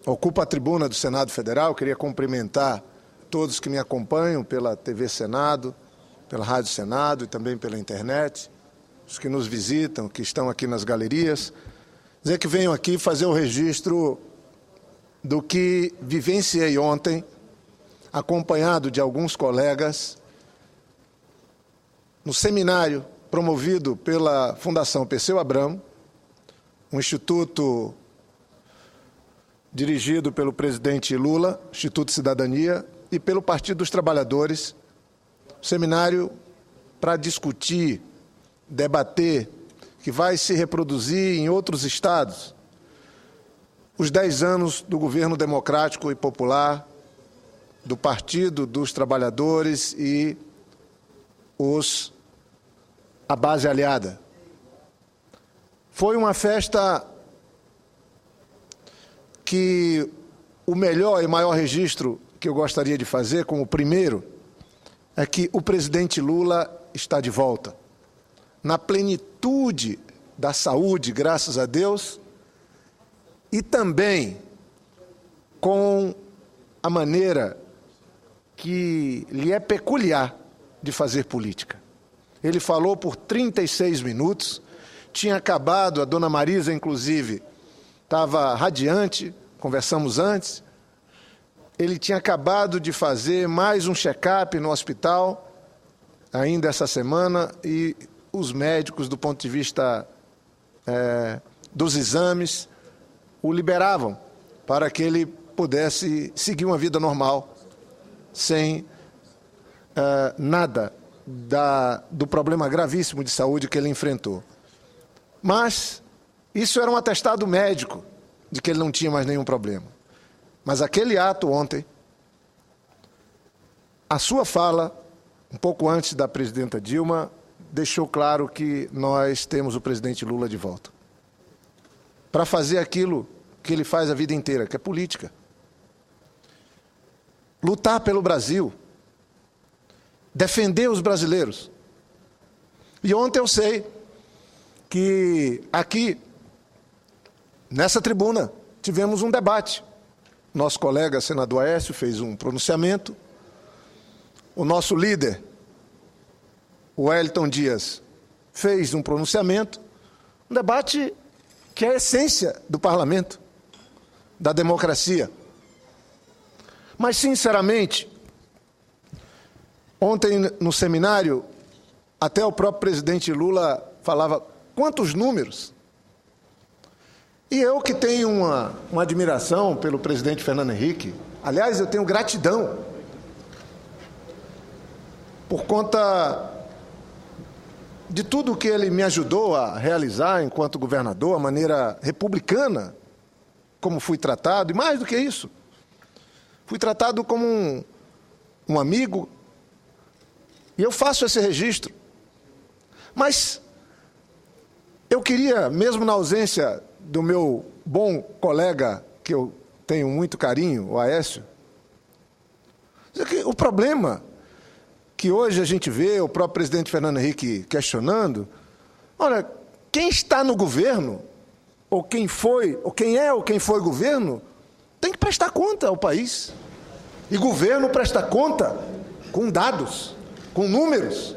ocupo a tribuna do Senado Federal. Queria cumprimentar todos que me acompanham pela TV Senado, pela Rádio Senado e também pela internet, os que nos visitam, que estão aqui nas galerias. Dizer que venho aqui fazer o registro do que vivenciei ontem, acompanhado de alguns colegas, no seminário promovido pela Fundação Perseu Abramo, um instituto dirigido pelo presidente Lula, Instituto Cidadania, e pelo Partido dos Trabalhadores, seminário para discutir, debater, que vai se reproduzir em outros estados, os 10 anos do governo democrático e popular, do Partido dos Trabalhadores e a base aliada. Foi uma festa que o melhor e maior registro que eu gostaria de fazer, como primeiro, é que o presidente Lula está de volta, na plenitude da saúde, graças a Deus, e também com a maneira que lhe é peculiar de fazer política. Ele falou por 36 minutos, tinha acabado, a dona Marisa, inclusive, estava radiante, conversamos antes, ele tinha acabado de fazer mais um check-up no hospital, ainda essa semana, e os médicos, do ponto de vista dos exames, o liberavam para que ele pudesse seguir uma vida normal, sem nada do problema gravíssimo de saúde que ele enfrentou. Mas isso era um atestado médico de que ele não tinha mais nenhum problema. Mas aquele ato ontem, a sua fala, um pouco antes da presidenta Dilma, deixou claro que nós temos o presidente Lula de volta, para fazer aquilo que ele faz a vida inteira, que é política. Lutar pelo Brasil, defender os brasileiros. E ontem eu sei que aqui, nessa tribuna, tivemos um debate. Nosso colega senador Aécio fez um pronunciamento, o nosso líder, o Wellington Dias, fez um pronunciamento, um debate que é a essência do parlamento, da democracia. Mas, sinceramente, ontem no seminário, até o próprio presidente Lula falava quantos números. E eu que tenho uma admiração pelo presidente Fernando Henrique, aliás, eu tenho gratidão por conta de tudo que ele me ajudou a realizar enquanto governador, a maneira republicana como fui tratado, e mais do que isso, fui tratado como um amigo, e eu faço esse registro. Mas eu queria, mesmo na ausência do meu bom colega, que eu tenho muito carinho, o Aécio, dizer que o problema que hoje a gente vê, o próprio presidente Fernando Henrique questionando, olha, quem está no governo, ou quem foi, ou quem é, ou quem foi governo, tem que prestar conta ao país. E governo presta conta com dados, com números.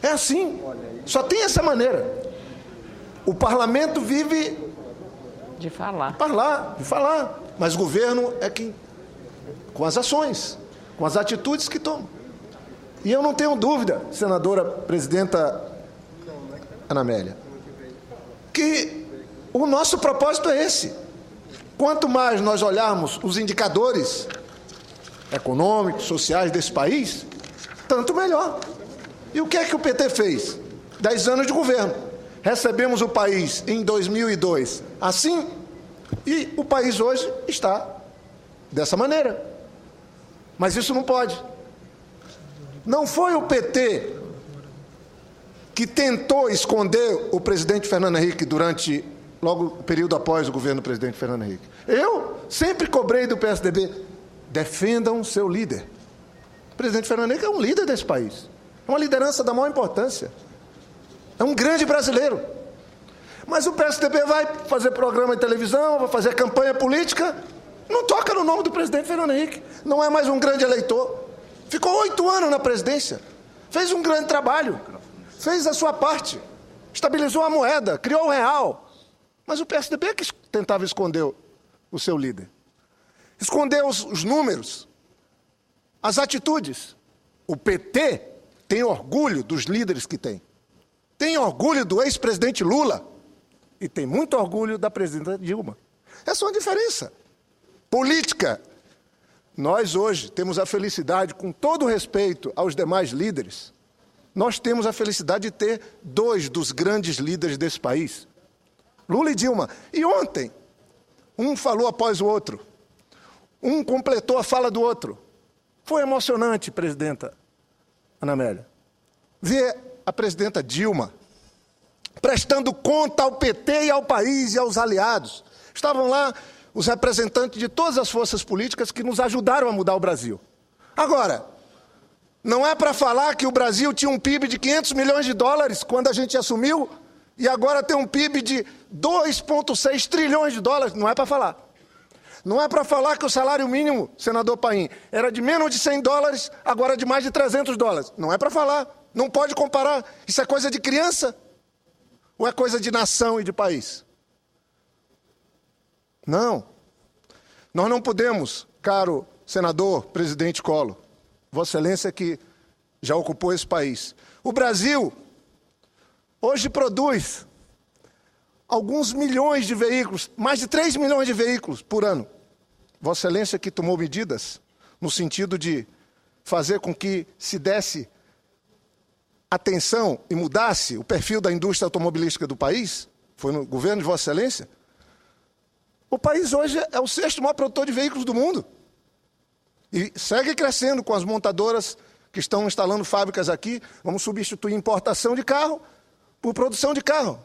É assim, só tem essa maneira. O parlamento vive de falar, mas o governo é quem, com as ações, com as atitudes que toma. E eu não tenho dúvida, senadora presidenta Ana Amélia, que o nosso propósito é esse. Quanto mais nós olharmos os indicadores econômicos, sociais desse país, tanto melhor. E o que é que o PT fez? 10 anos de governo. Recebemos o país em 2002 assim, e o país hoje está dessa maneira. Mas isso não pode. Não foi o PT que tentou esconder o presidente Fernando Henrique durante, logo o período após o governo do presidente Fernando Henrique. Eu sempre cobrei do PSDB, defendam seu líder. O presidente Fernando Henrique é um líder desse país. É uma liderança da maior importância. É um grande brasileiro. Mas o PSDB vai fazer programa de televisão, vai fazer campanha política, não toca no nome do presidente Fernando Henrique. Não é mais um grande eleitor. Ficou 8 anos na presidência. Fez um grande trabalho. Fez a sua parte. Estabilizou a moeda, criou o real. Mas o PSDB é que tentava esconder o seu líder. Escondeu os números, as atitudes. O PT tem orgulho dos líderes que tem. Tem orgulho do ex-presidente Lula. E tem muito orgulho da presidenta Dilma. Essa é uma diferença. Política. Nós hoje temos a felicidade, com todo respeito aos demais líderes, nós temos a felicidade de ter 2 dos grandes líderes desse país. Lula e Dilma. E ontem, um falou após o outro. Um completou a fala do outro. Foi emocionante, presidenta Ana Amélia, ver a presidenta Dilma prestando conta ao PT e ao país e aos aliados. Estavam lá os representantes de todas as forças políticas que nos ajudaram a mudar o Brasil. Agora, não é para falar que o Brasil tinha um PIB de 500 milhões de dólares quando a gente assumiu e agora tem um PIB de 2,6 trilhões de dólares. Não é para falar. Não é para falar que o salário mínimo, senador Paim, era de menos de 100 dólares, agora de mais de 300 dólares. Não é para falar. Não pode comparar. Isso é coisa de criança? Ou é coisa de nação e de país? Não. Nós não podemos, caro senador, presidente Collor, Vossa Excelência que já ocupou esse país. O Brasil hoje produz alguns milhões de veículos, mais de 3 milhões de veículos por ano. Vossa Excelência que tomou medidas no sentido de fazer com que se desse atenção e mudasse o perfil da indústria automobilística do país, foi no governo de Vossa Excelência. O país hoje é o 6º maior produtor de veículos do mundo. E segue crescendo com as montadoras que estão instalando fábricas aqui. Vamos substituir importação de carro por produção de carro.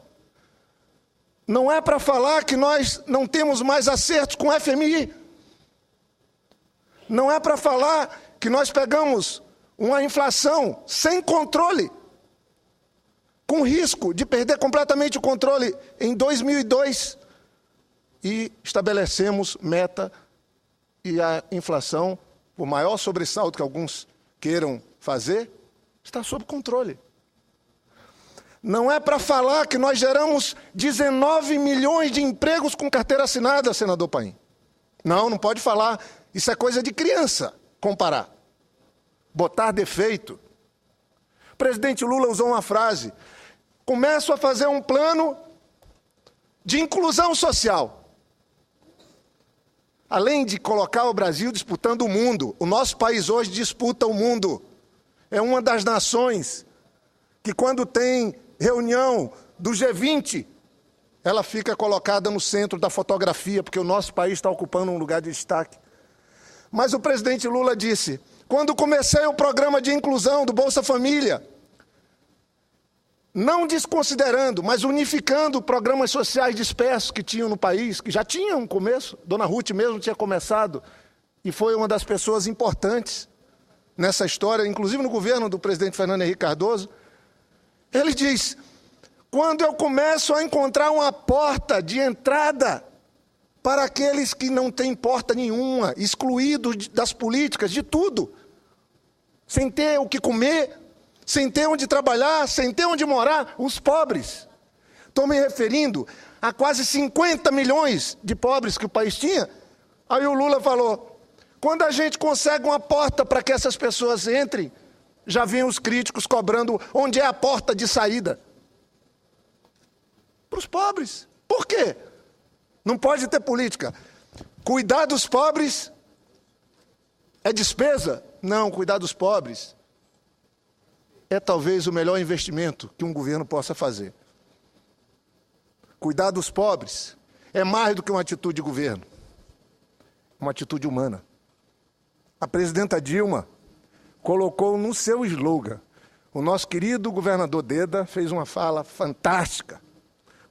Não é para falar que nós não temos mais acertos com o FMI. Não é para falar que nós pegamos uma inflação sem controle, com risco de perder completamente o controle em 2002, e estabelecemos meta e a inflação, o maior sobressalto que alguns queiram fazer, está sob controle. Não é para falar que nós geramos 19 milhões de empregos com carteira assinada, senador Paim. Não, não pode falar. Isso é coisa de criança, comparar. Botar defeito. O presidente Lula usou uma frase: começo a fazer um plano de inclusão social. Além de colocar o Brasil disputando o mundo, o nosso país hoje disputa o mundo. É uma das nações que, quando tem reunião do G20, ela fica colocada no centro da fotografia, porque o nosso país está ocupando um lugar de destaque. Mas o presidente Lula disse: quando comecei o programa de inclusão do Bolsa Família, não desconsiderando, mas unificando programas sociais dispersos que tinham no país, que já tinham um começo, Dona Ruth mesmo tinha começado, e foi uma das pessoas importantes nessa história, inclusive no governo do presidente Fernando Henrique Cardoso. Ele diz: quando eu começo a encontrar uma porta de entrada para aqueles que não têm porta nenhuma, excluídos das políticas, de tudo, sem ter o que comer, sem ter onde trabalhar, sem ter onde morar, os pobres. Estou me referindo a quase 50 milhões de pobres que o país tinha. Aí o Lula falou: quando a gente consegue uma porta para que essas pessoas entrem, já vêm os críticos cobrando onde é a porta de saída. Para os pobres. Por quê? Não pode ter política. Cuidar dos pobres é despesa? Não, cuidar dos pobres é talvez o melhor investimento que um governo possa fazer. Cuidar dos pobres é mais do que uma atitude de governo, uma atitude humana. A presidenta Dilma colocou no seu slogan, o nosso querido governador Deda fez uma fala fantástica,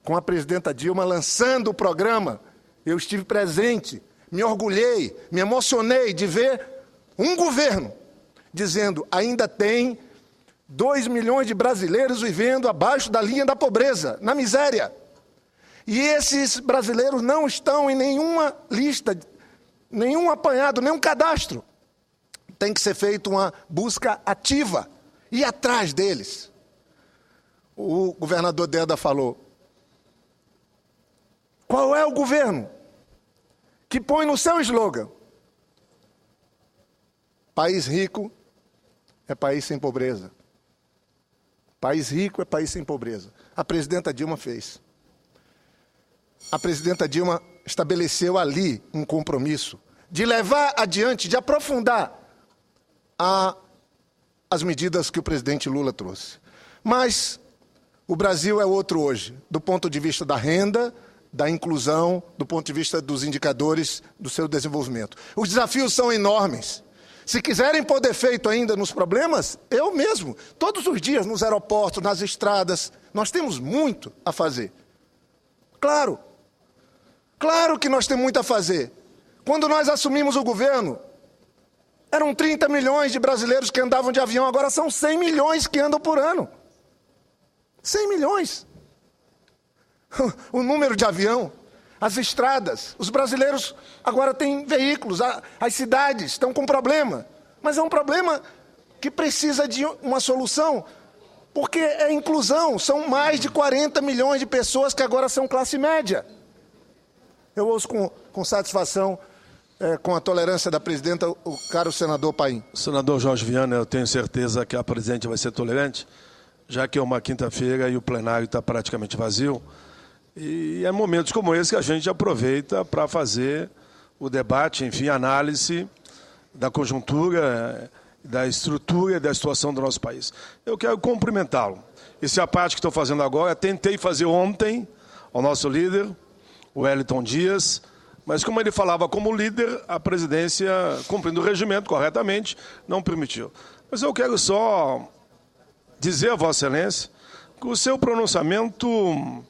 com a presidenta Dilma lançando o programa. Eu estive presente, me orgulhei, me emocionei de ver um governo dizendo: ainda tem 2 milhões de brasileiros vivendo abaixo da linha da pobreza, na miséria. E esses brasileiros não estão em nenhuma lista, nenhum apanhado, nenhum cadastro. Tem que ser feita uma busca ativa, ir atrás deles. O governador Deda falou, qual é o governo que põe no seu slogan, país rico é país sem pobreza. País rico é país sem pobreza. A presidenta Dilma fez. A presidenta Dilma estabeleceu ali um compromisso de levar adiante, de aprofundar as medidas que o presidente Lula trouxe. Mas o Brasil é outro hoje, do ponto de vista da renda, da inclusão, do ponto de vista dos indicadores do seu desenvolvimento. Os desafios são enormes. Se quiserem pôr defeito ainda nos problemas, eu mesmo, todos os dias nos aeroportos, nas estradas, nós temos muito a fazer. Claro que nós temos muito a fazer. Quando nós assumimos o governo, eram 30 milhões de brasileiros que andavam de avião, agora são 100 milhões que andam por ano. 100 milhões. O número de avião, as estradas, os brasileiros agora têm veículos, as cidades estão com problema. Mas é um problema que precisa de uma solução, porque é inclusão, são mais de 40 milhões de pessoas que agora são classe média. Eu ouço com satisfação, com a tolerância da presidenta, o caro senador Paim. Senador Jorge Viana, eu tenho certeza que a presidente vai ser tolerante, já que é uma quinta-feira e o plenário está praticamente vazio. E é momentos como esse que a gente aproveita para fazer o debate, enfim, a análise da conjuntura, da estrutura e da situação do nosso país. Eu quero cumprimentá-lo. Essa é a parte que estou fazendo agora. Tentei fazer ontem ao nosso líder, o Wellington Dias, mas como ele falava como líder, a presidência, cumprindo o regimento corretamente, não permitiu. Mas eu quero só dizer a Vossa Excelência que o seu pronunciamento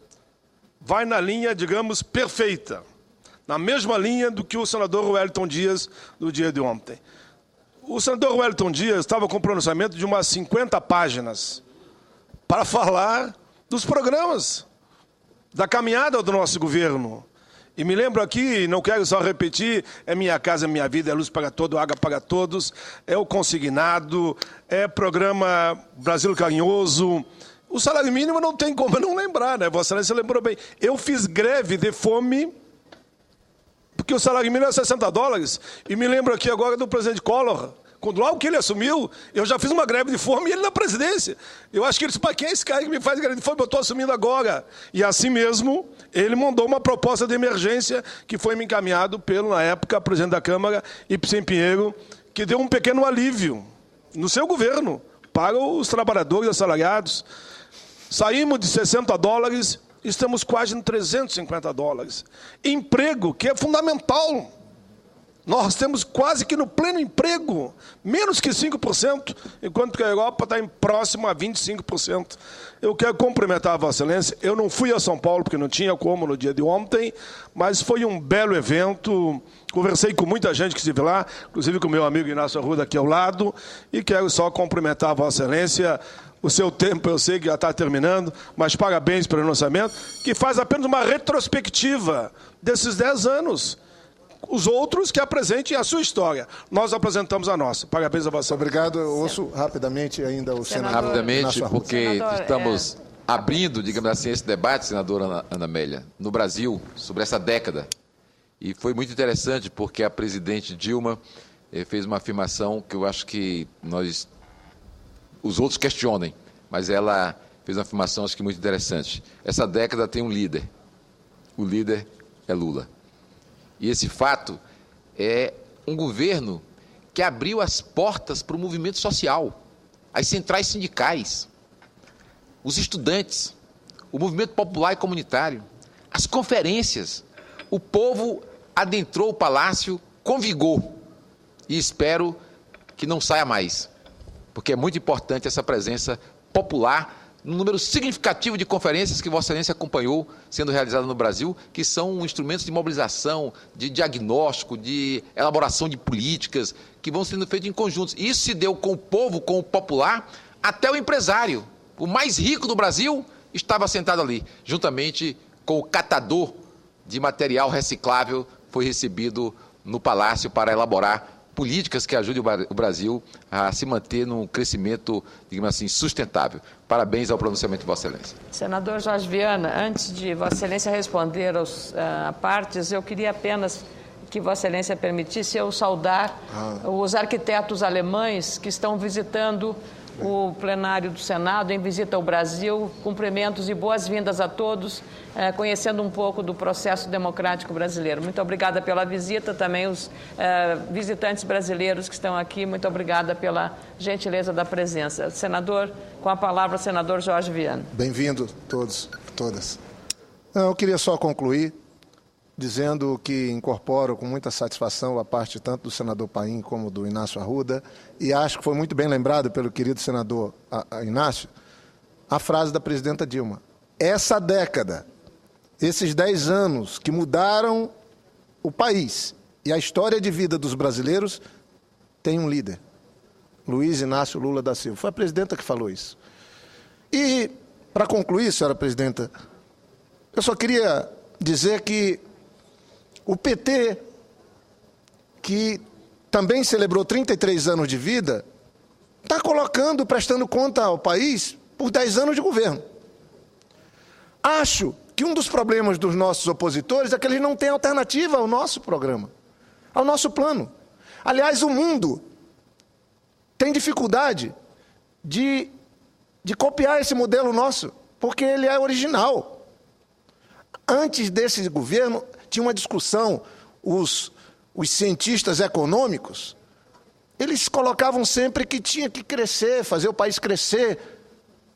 vai na linha, digamos, perfeita, na mesma linha do que o senador Wellington Dias no dia de ontem. O senador Wellington Dias estava com o pronunciamento de umas 50 páginas para falar dos programas, da caminhada do nosso governo. E me lembro aqui, não quero só repetir, é Minha Casa Minha Vida, é Luz para Todos, Água para Todos, é o Consignado, é programa Brasil Carinhoso. O salário mínimo não tem como não lembrar, né? Vossa Excelência lembrou bem. Eu fiz greve de fome, porque o salário mínimo é $60. E me lembro aqui agora do presidente Collor. Quando logo que ele assumiu, eu já fiz uma greve de fome e ele na presidência. Eu acho que ele disse, para quem é esse cara que me faz greve de fome? Eu estou assumindo agora. E assim mesmo, ele mandou uma proposta de emergência que foi me encaminhado pelo, na época, presidente da Câmara, Ipsen Pinheiro, que deu um pequeno alívio no seu governo para os trabalhadores assalariados. Saímos de $60, estamos quase em $350. Emprego, que é fundamental. Nós temos quase que no pleno emprego, menos que 5%, enquanto que a Europa está próximo a 25%. Eu quero cumprimentar a Vossa Excelência. Eu não fui a São Paulo, porque não tinha como no dia de ontem, mas foi um belo evento. Conversei com muita gente que esteve lá, inclusive com o meu amigo Inácio Arruda aqui ao lado, e quero só cumprimentar a Vossa Excelência. O seu tempo eu sei que já está terminando, mas parabéns pelo lançamento, que faz apenas uma retrospectiva desses 10 anos. Os outros que apresentem a sua história. Nós apresentamos a nossa. Parabéns a você. Obrigado. Eu ouço rapidamente ainda o senador. Rapidamente, porque estamos abrindo, digamos assim, esse debate, senadora Ana Amélia, no Brasil, sobre essa década. E foi muito interessante, porque a presidente Dilma fez uma afirmação que eu acho que os outros questionem, mas ela fez uma afirmação, acho que muito interessante. Essa década tem um líder. O líder é Lula. E esse fato é um governo que abriu as portas para o movimento social, as centrais sindicais, os estudantes, o movimento popular e comunitário, as conferências. O povo adentrou o palácio com vigor e espero que não saia mais, porque é muito importante essa presença popular no número significativo de conferências que Vossa Excelência acompanhou sendo realizadas no Brasil, que são instrumentos de mobilização, de diagnóstico, de elaboração de políticas, que vão sendo feitos em conjuntos. E isso se deu com o povo, com o popular, até o empresário. O mais rico do Brasil estava sentado ali, juntamente com o catador de material reciclável foi recebido no Palácio para elaborar políticas que ajudem o Brasil a se manter num crescimento, digamos assim, sustentável. Parabéns ao pronunciamento de Vossa Excelência. Senador Jorge Viana, antes de Vossa Excelência responder a partes, eu queria apenas que Vossa Excelência permitisse eu saudar os arquitetos alemães que estão visitando o plenário do Senado, em visita ao Brasil. Cumprimentos e boas-vindas a todos, conhecendo um pouco do processo democrático brasileiro. Muito obrigada pela visita, também os visitantes brasileiros que estão aqui, muito obrigada pela gentileza da presença. Senador, com a palavra, senador Jorge Viana. Bem-vindo todos, todas. Eu queria só concluir dizendo que incorporo com muita satisfação a parte tanto do senador Paim como do Inácio Arruda, e acho que foi muito bem lembrado pelo querido senador Inácio, a frase da presidenta Dilma. Essa década, esses 10 anos que mudaram o país e a história de vida dos brasileiros, tem um líder, Luiz Inácio Lula da Silva. Foi a presidenta que falou isso. E, para concluir, senhora presidenta, eu só queria dizer que o PT, que também celebrou 33 anos de vida, está prestando conta ao país por 10 anos de governo. Acho que um dos problemas dos nossos opositores é que eles não têm alternativa ao nosso programa, ao nosso plano. Aliás, o mundo tem dificuldade de copiar esse modelo nosso, porque ele é original. Antes desse governo, tinha uma discussão, os cientistas econômicos, eles colocavam sempre que tinha que crescer, fazer o país crescer,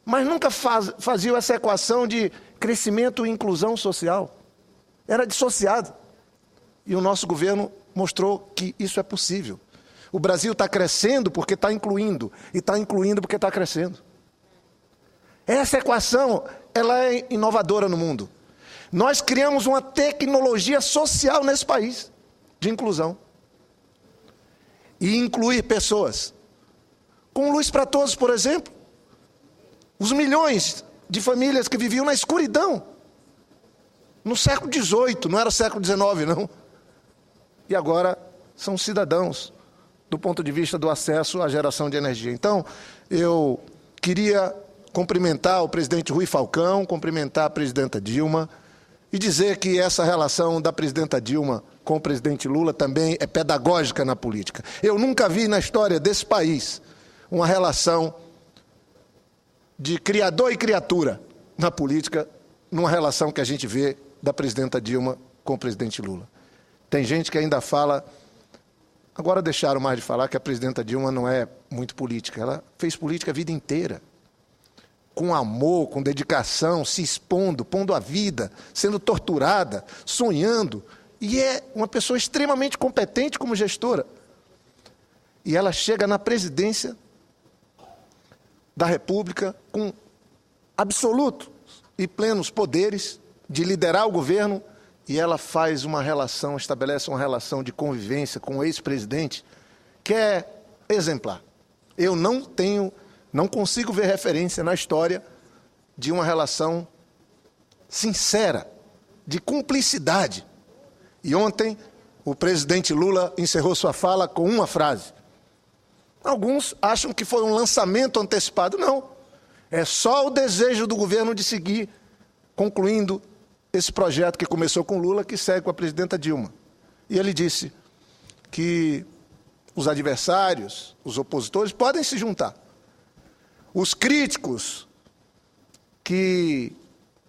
mas nunca faziam essa equação de crescimento e inclusão social. Era dissociado. E o nosso governo mostrou que isso é possível. O Brasil está crescendo porque está incluindo, e está incluindo porque está crescendo. Essa equação, ela é inovadora no mundo. Nós criamos uma tecnologia social nesse país, de inclusão. E incluir pessoas. Com Luz para Todos, por exemplo. Os milhões de famílias que viviam na escuridão. No século XVIII, não era século XIX, não. E agora são cidadãos, do ponto de vista do acesso à geração de energia. Então, eu queria cumprimentar o presidente Rui Falcão, cumprimentar a presidenta Dilma, e dizer que essa relação da presidenta Dilma com o presidente Lula também é pedagógica na política. Eu nunca vi na história desse país uma relação de criador e criatura na política, numa relação que a gente vê da presidenta Dilma com o presidente Lula. Tem gente que ainda fala, agora deixaram mais de falar que a presidenta Dilma não é muito política. Ela fez política a vida inteira. Com amor, com dedicação, se expondo, pondo a vida, sendo torturada, sonhando. E é uma pessoa extremamente competente como gestora. E ela chega na presidência da República com absolutos e plenos poderes de liderar o governo, e ela faz uma relação, estabelece uma relação de convivência com o ex-presidente que é exemplar. Eu não consigo ver referência na história de uma relação sincera, de cumplicidade. E ontem o presidente Lula encerrou sua fala com uma frase. Alguns acham que foi um lançamento antecipado. Não. É só o desejo do governo de seguir concluindo esse projeto que começou com Lula, que segue com a presidenta Dilma. E ele disse que os adversários, os opositores, podem se juntar. Os críticos que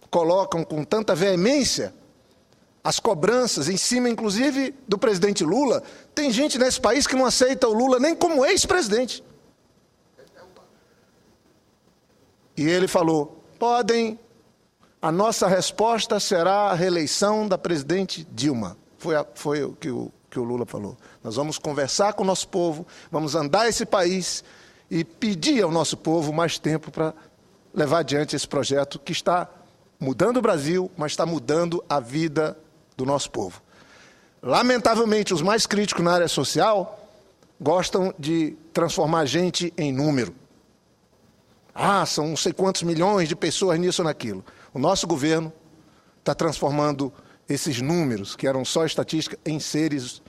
colocam com tanta veemência as cobranças em cima, inclusive, do presidente Lula, tem gente nesse país que não aceita o Lula nem como ex-presidente. E ele falou, a nossa resposta será a reeleição da presidente Dilma. Foi o que o Lula falou. Nós vamos conversar com o nosso povo, vamos andar esse país e pedir ao nosso povo mais tempo para levar adiante esse projeto que está mudando o Brasil, mas está mudando a vida do nosso povo. Lamentavelmente, os mais críticos na área social gostam de transformar a gente em número. São não sei quantos milhões de pessoas nisso ou naquilo. O nosso governo está transformando esses números, que eram só estatística, em seres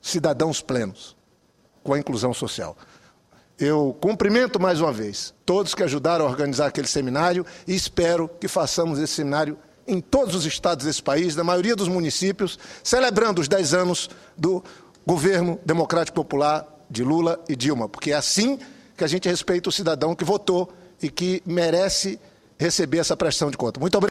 cidadãos plenos, com a inclusão social. Eu cumprimento mais uma vez todos que ajudaram a organizar aquele seminário e espero que façamos esse seminário em todos os estados desse país, na maioria dos municípios, celebrando os 10 anos do governo democrático popular de Lula e Dilma, porque é assim que a gente respeita o cidadão que votou e que merece receber essa prestação de conta. Muito obrigado.